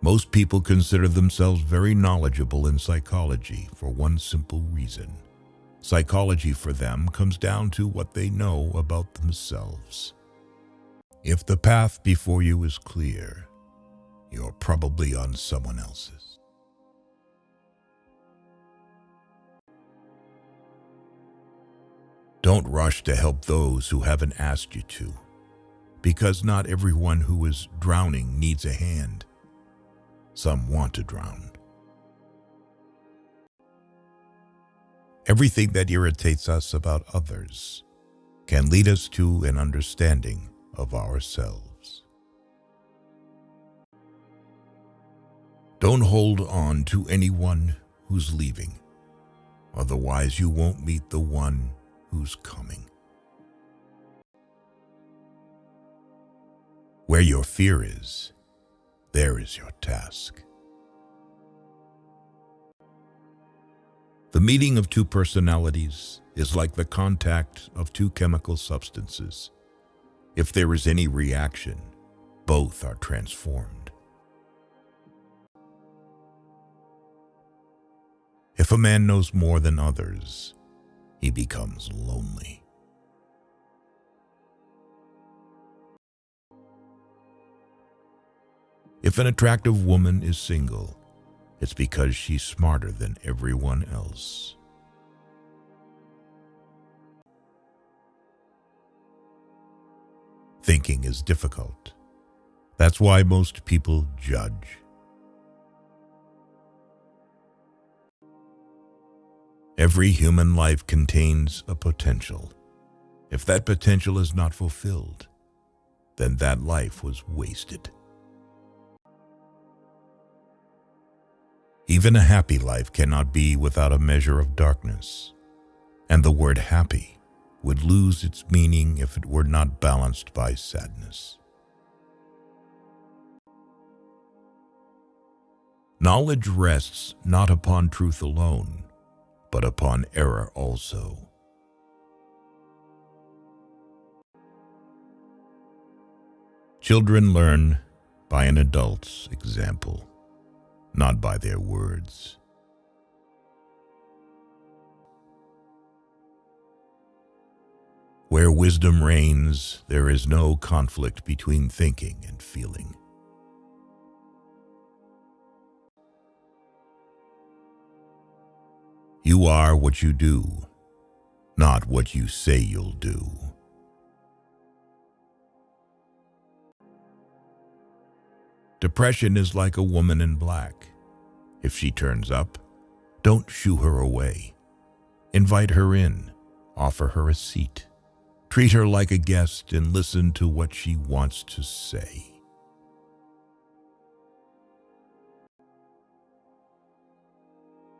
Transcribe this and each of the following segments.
Most people consider themselves very knowledgeable in psychology for one simple reason. Psychology for them comes down to what they know about themselves. If the path before you is clear, you're probably on someone else's. Don't rush to help those who haven't asked you to, because not everyone who is drowning needs a hand. Some want to drown. Everything that irritates us about others can lead us to an understanding of ourselves. Don't hold on to anyone who's leaving, otherwise you won't meet the one who's coming. Where your fear is, there is your task. The meeting of two personalities is like the contact of two chemical substances. If there is any reaction, both are transformed. If a man knows more than others, he becomes lonely. If an attractive woman is single, it's because she's smarter than everyone else. Thinking is difficult. That's why most people judge. Every human life contains a potential. If that potential is not fulfilled, then that life was wasted. Even a happy life cannot be without a measure of darkness, and the word happy would lose its meaning if it were not balanced by sadness. Knowledge rests not upon truth alone, but upon error also. Children learn by an adult's example, not by their words. Where wisdom reigns, there is no conflict between thinking and feeling. You are what you do, not what you say you'll do. Depression is like a woman in black. If she turns up, don't shoo her away. Invite her in, offer her a seat. Treat her like a guest and listen to what she wants to say.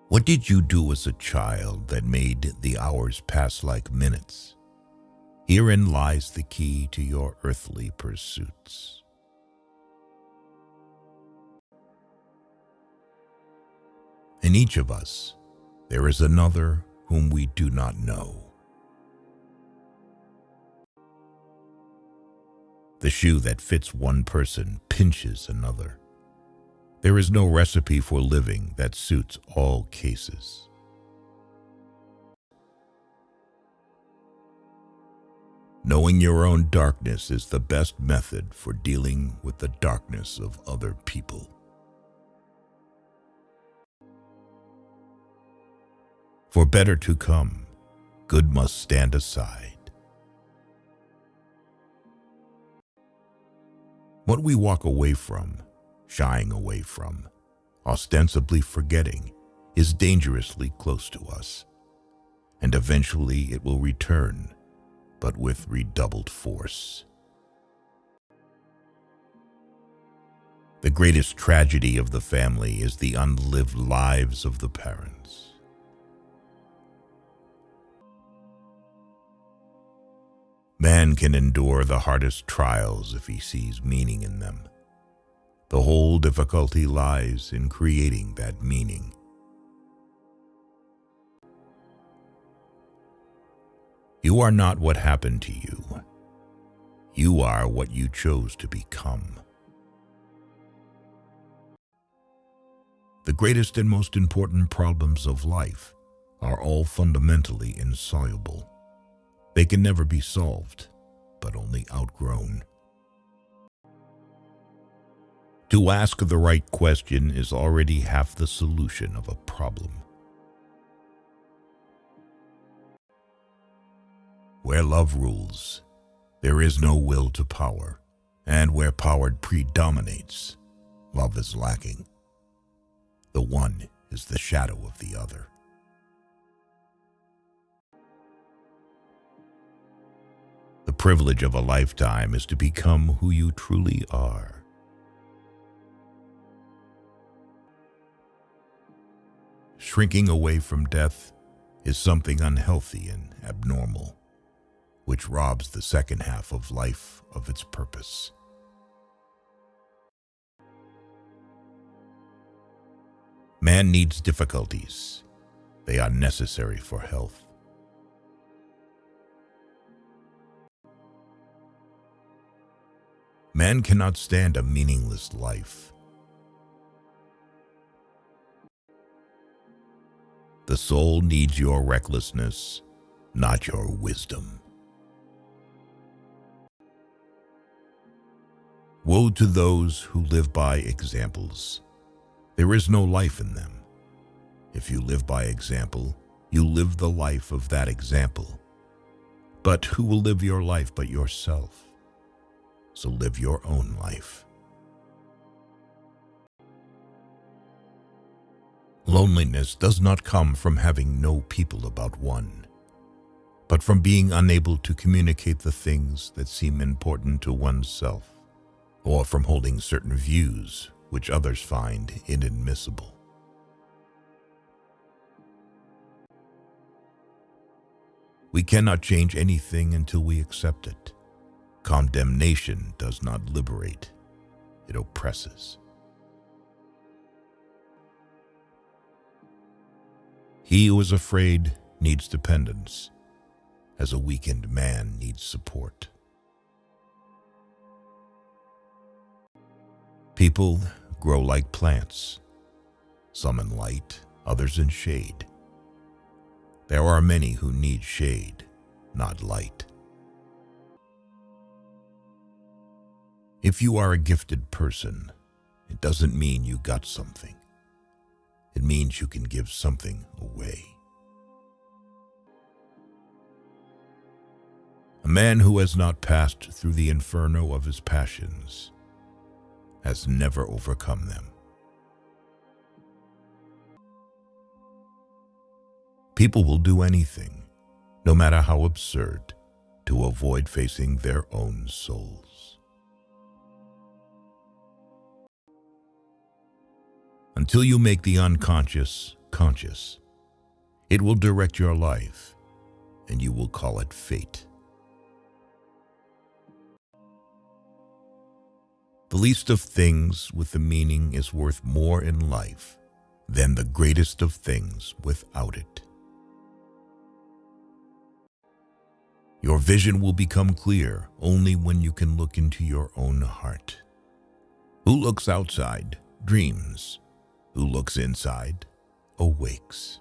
What did you do as a child that made the hours pass like minutes? Herein lies the key to your earthly pursuits. In each of us, there is another whom we do not know. The shoe that fits one person pinches another. There is no recipe for living that suits all cases. Knowing your own darkness is the best method for dealing with the darkness of other people. For better to come, good must stand aside. What we walk away from, shying away from, ostensibly forgetting, is dangerously close to us, and eventually it will return, but with redoubled force. The greatest tragedy of the family is the unlived lives of the parents. Man can endure the hardest trials if he sees meaning in them. The whole difficulty lies in creating that meaning. You are not what happened to you. You are what you chose to become. The greatest and most important problems of life are all fundamentally insoluble. They can never be solved, but only outgrown. To ask the right question is already half the solution of a problem. Where love rules, there is no will to power, and where power predominates, love is lacking. The one is the shadow of the other. The privilege of a lifetime is to become who you truly are. Shrinking away from death is something unhealthy and abnormal, which robs the second half of life of its purpose. Man needs difficulties. They are necessary for health. Man cannot stand a meaningless life. The soul needs your recklessness, not your wisdom. Woe to those who live by examples. There is no life in them. If you live by example, you live the life of that example. But who will live your life but yourself? So live your own life. Loneliness does not come from having no people about one, but from being unable to communicate the things that seem important to oneself, or from holding certain views which others find inadmissible. We cannot change anything until we accept it. Condemnation does not liberate, it oppresses. He who is afraid needs dependence, as a weakened man needs support. People grow like plants, some in light, others in shade. There are many who need shade, not light. If you are a gifted person, it doesn't mean you got something. It means you can give something away. A man who has not passed through the inferno of his passions has never overcome them. People will do anything, no matter how absurd, to avoid facing their own souls. Until you make the unconscious conscious, it will direct your life, and you will call it fate. The least of things with the meaning is worth more in life than the greatest of things without it. Your vision will become clear only when you can look into your own heart. Who looks outside dreams. Who looks inside awakes.